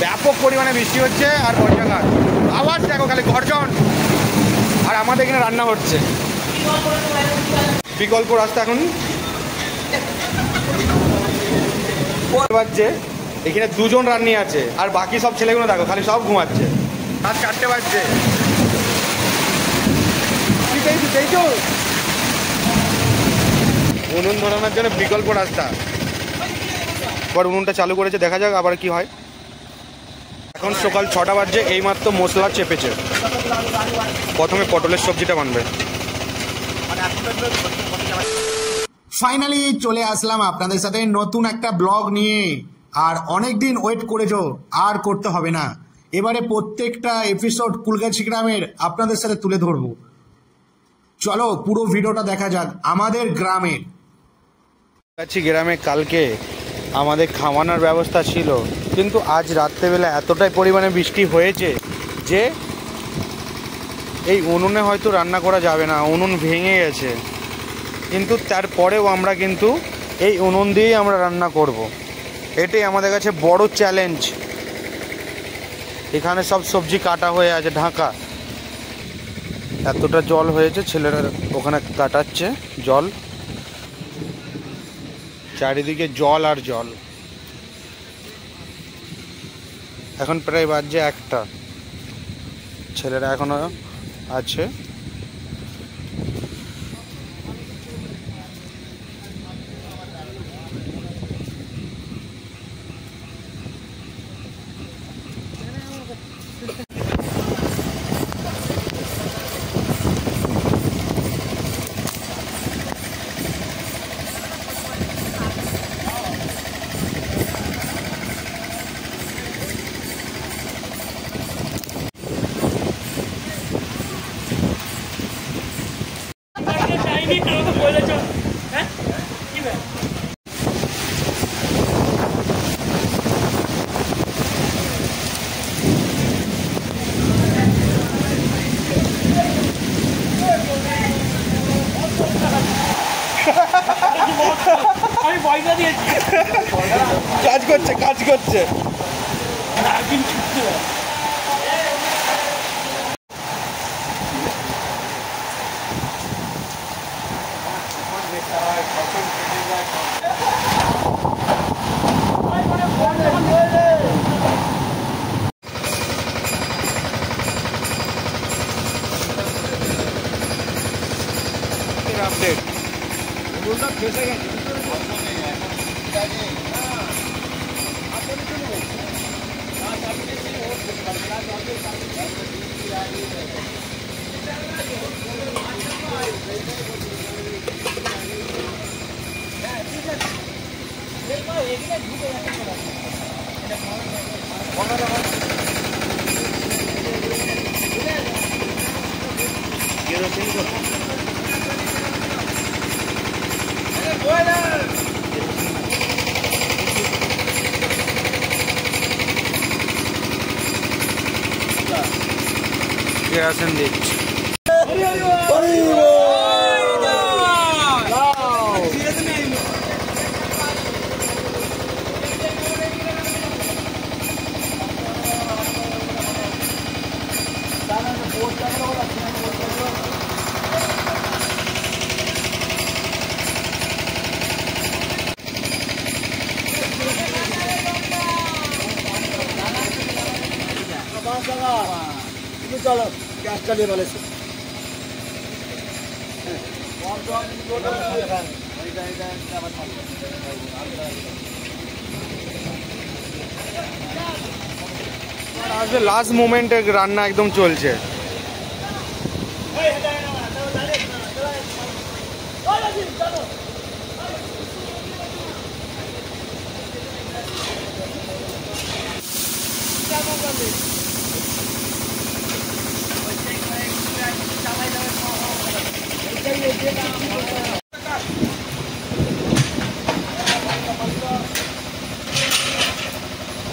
ব্যাপক পরিমাণে বৃষ্টি হচ্ছে আর বর্ষাকাল, আওয়াজ দেখো খালি গর্জন। আর আমাদের এখানে রান্না হচ্ছে, বিকল্প রাস্তা। এখন বাজছে, এখানে দুজন রান্নি আছে আর বাকি সব ছেলেগুলো দেখো খালি সব ঘুমাচ্ছে। রাত 4টে বাজছে। উনুন ধরানোর জন্য বিকল্প রাস্তা। এবার উনুনটা চালু করেছে, দেখা যাক আবার কি হয়। এখন সকাল 6টা বাজছে, এইমাত্র মশলা চেপেছে। প্রথমে পটলের সবজিটা বানবে। ফাইনালি চলে আসলাম আপনাদের সাথে নতুন একটা ব্লগ নিয়ে। আর অনেক দিন ওয়েট করেছো, আর করতে হবে না। এবারে প্রত্যেকটা এপিসোড কুলগাছি গ্রামের আপনাদের সাথে তুলে ধরবো। চলো পুরো ভিডিওটা দেখা যাক আমাদের গ্রামের। কুলগাছি গ্রামে কালকে আমাদের খাওয়ানোর ব্যবস্থা ছিল, কিন্তু আজ রাত্রেবেলা এতটাই পরিমাণে বৃষ্টি হয়েছে যে এই উনুনে হয়তো রান্না করা যাবে না, উনুন ভেঙে গেছে। কিন্তু তারপরেও আমরা কিন্তু এই উনুন দিয়েই আমরা রান্না করব। এটাই আমাদের কাছে বড় চ্যালেঞ্জ। এখানে সব সবজি কাটা হয়ে আছে, ঢাকা। এতটা জল হয়েছে, ছেলেরা ওখানে কাটাচ্ছে জল। চারিদিকে জল আর জল। এখন প্রায় বাজছে 1টা, ছেলেরা এখনো আছে। কাজ করছে, কাজ করছে। আপডেট ফেসে গেছে। কেরাসিন দিচ্ছি। চলো গ্যাস চালিয়ে বলেছে। আসলে লাস্ট মোমেন্টে রান্না একদম চলছে।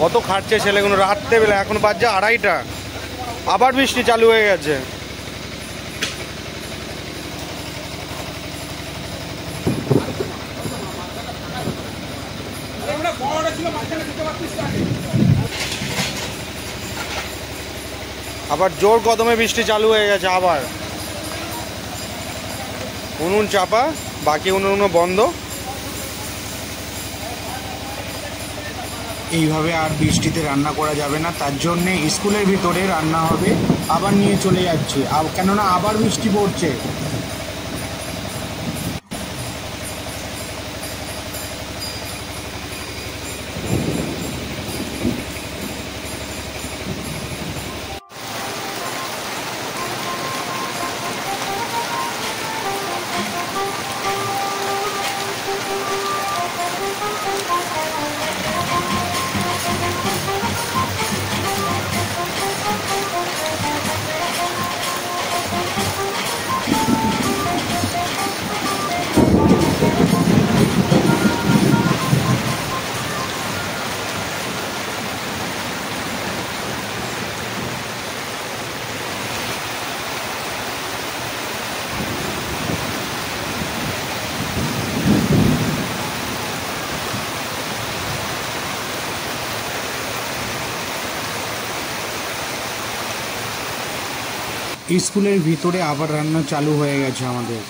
কত খাটছে ছেলেগুলো রাত্রেবেলা। এখন বাজছে 2:30, আবার বৃষ্টি চালু হয়ে গেছে। আবার জোর কদমে বৃষ্টি চালু হয়ে গেছে। আবার উনুন চাপা, বাকি উনুনও বন্ধ। এইভাবে আর বৃষ্টিতে রান্না করা যাবে না, তার জন্যে স্কুলের ভিতরে রান্না হবে। আবার নিয়ে চলে যাচ্ছি, কেননা আবার বৃষ্টি পড়ছে। স্কুলের ভিতরে আবার রান্না চালু হয়ে গেছে আমাদের।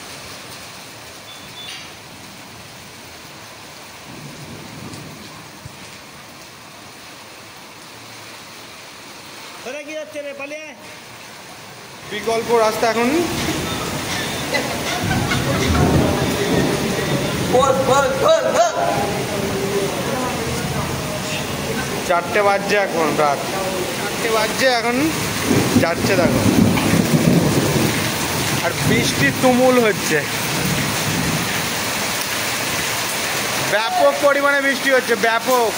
বিকল্প রাস্তা এখন চারটে বাজছে, এখন রাত 4টে বাজছে, এখন যাচ্ছে দেখো। আর বৃষ্টির তুমুল হচ্ছে, ব্যাপক পরিমাণে বৃষ্টি হচ্ছে, ব্যাপক।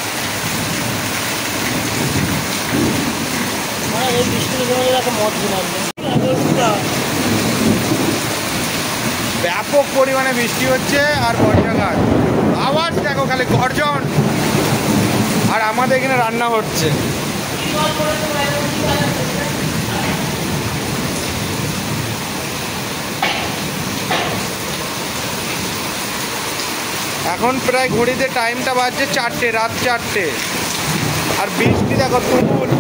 ব্যাপক পরিমাণে বৃষ্টি হচ্ছে আর বর্ষাকাল। আওয়াজ দেখো খালি গর্জন। আর আমাদের এখানে রান্না হচ্ছে। এখন প্রায় ঘড়িতে টাইমটা বাজছে 4টে, রাত 4টে। আর বৃষ্টি দেখো তুমুল।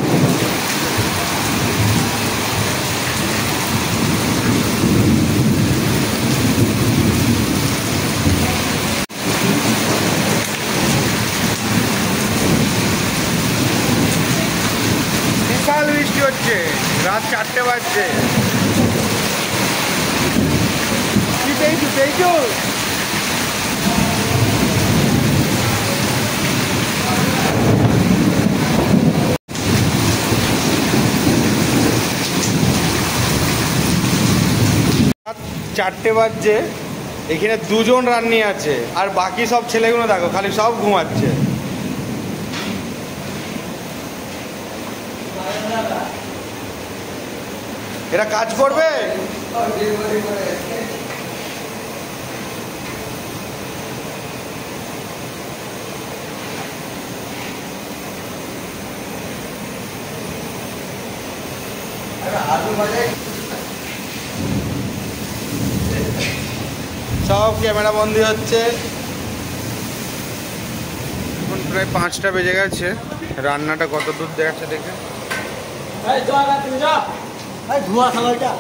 বিশাল বৃষ্টি হচ্ছে, রাত 4টে বাজছে। কি পেয়েছো পেয়েছো? রাত 4টে বাজছে, এখানে 2জন রান্নি আছে, আর বাকি সব ছেলেগুলো দেখো খালি সব ঘুমাচ্ছে। এরা কাজ করবে? সব ক্যামেরা বন্দি হচ্ছে। এখন প্রায় 5টা বেজে গেছে। রান্নাটা কত দূর দেখাচ্ছে দেখে। ধোঁয়া খাবারটা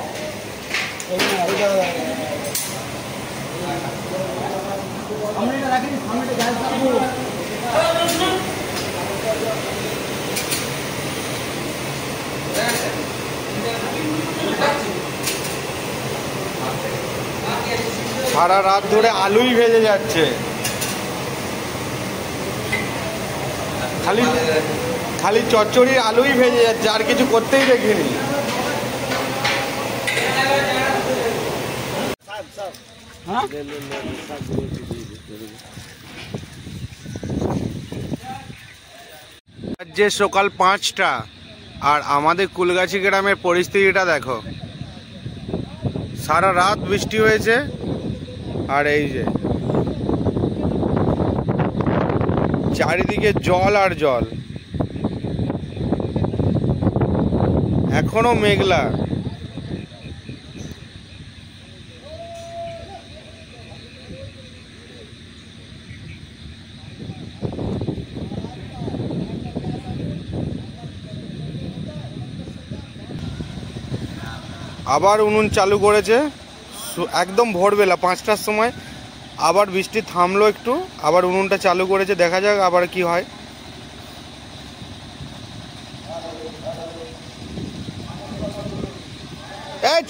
সারা রাত ধরে আলুই ভেজে যাচ্ছে, খালি খালি চচ্চড়ির আলুই ভেজে যাচ্ছে, আর কিছু করতেই দেখিনি। যে সকাল 5টা, আর আমাদের কুলগাছি গ্রামের পরিস্থিতিটা দেখো। সারা রাত বৃষ্টি হয়েছে, আর এই যে চারিদিকে জল আর জল, এখনো মেঘলা। আবার উনুন চালু করেছে একদম ভোরবেলা 5টার সময়। আবার বৃষ্টি থামলো একটু, আবার উনুনটা চালু করেছে, দেখা যাক আবার কি হয়। এই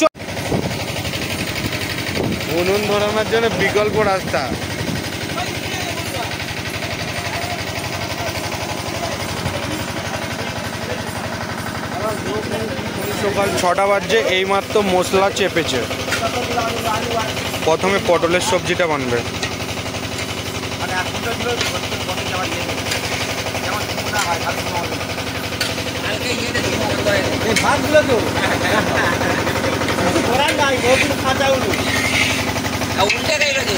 উনুন ধরানোর জন্য বিকল্প রাস্তা। সকাল 6টা বাজছে, এইমাত্র মশলা চেপেছে। প্রথমে পটলের সবজিটা বানবে। ভাতগুলো তো করার নাই, বহুদিন কাঁচা উঠু উল্টে গেছে।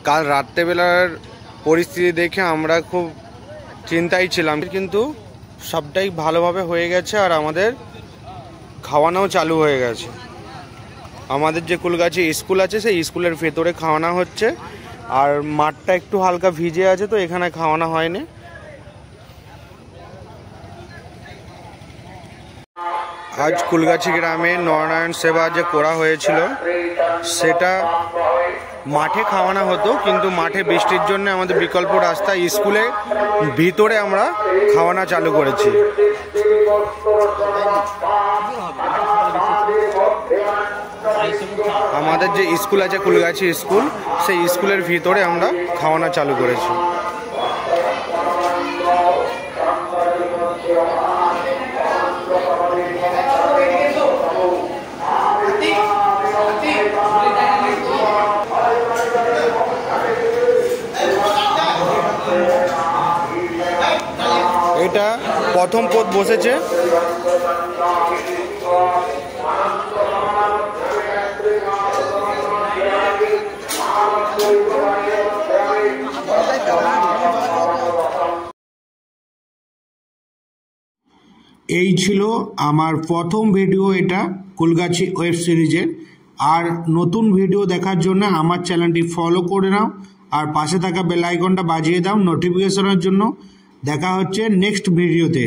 কাল রাত্রেবেলার পরিস্থিতি দেখে আমরা খুব চিন্তায় ছিলাম, কিন্তু সবটাই ভালোভাবে হয়ে গেছে আর আমাদের খাওয়ানোও চালু হয়ে গেছে। আমাদের যে কুলগাছি স্কুল আছে সেই স্কুলের ভেতরে খাওয়ানো হচ্ছে, আর মাঠটা একটু হালকা ভিজে আছে, তো এখানে খাওয়ানো হয়নি। আজ কুলগাছি গ্রামে নরনারায়ণ সেবা যে করা হয়েছিল সেটা মাঠে খাওয়ানো হতো, কিন্তু মাঠে বৃষ্টির জন্য আমাদের বিকল্প রাস্তা স্কুলে ভিতরে আমরা খাওয়ানো চালু করেছি। আমাদের যে স্কুল আছে কুলগাছি স্কুল, সেই স্কুলের ভিতরে আমরা খাওয়ানো চালু করেছি। এটা প্রথম পদ বসেছে। এই ছিল আমার প্রথম ভিডিও, এটা কুলগাছি ওয়েব সিরিজের। আর নতুন ভিডিও দেখার জন্য আমার চ্যানেলটি ফলো করে নাও, আর পাশে থাকা বেল আইকনটা বাজিয়ে দাও নোটিফিকেশনের জন্য। দেখা হচ্ছে নেক্সট ভিডিওতে।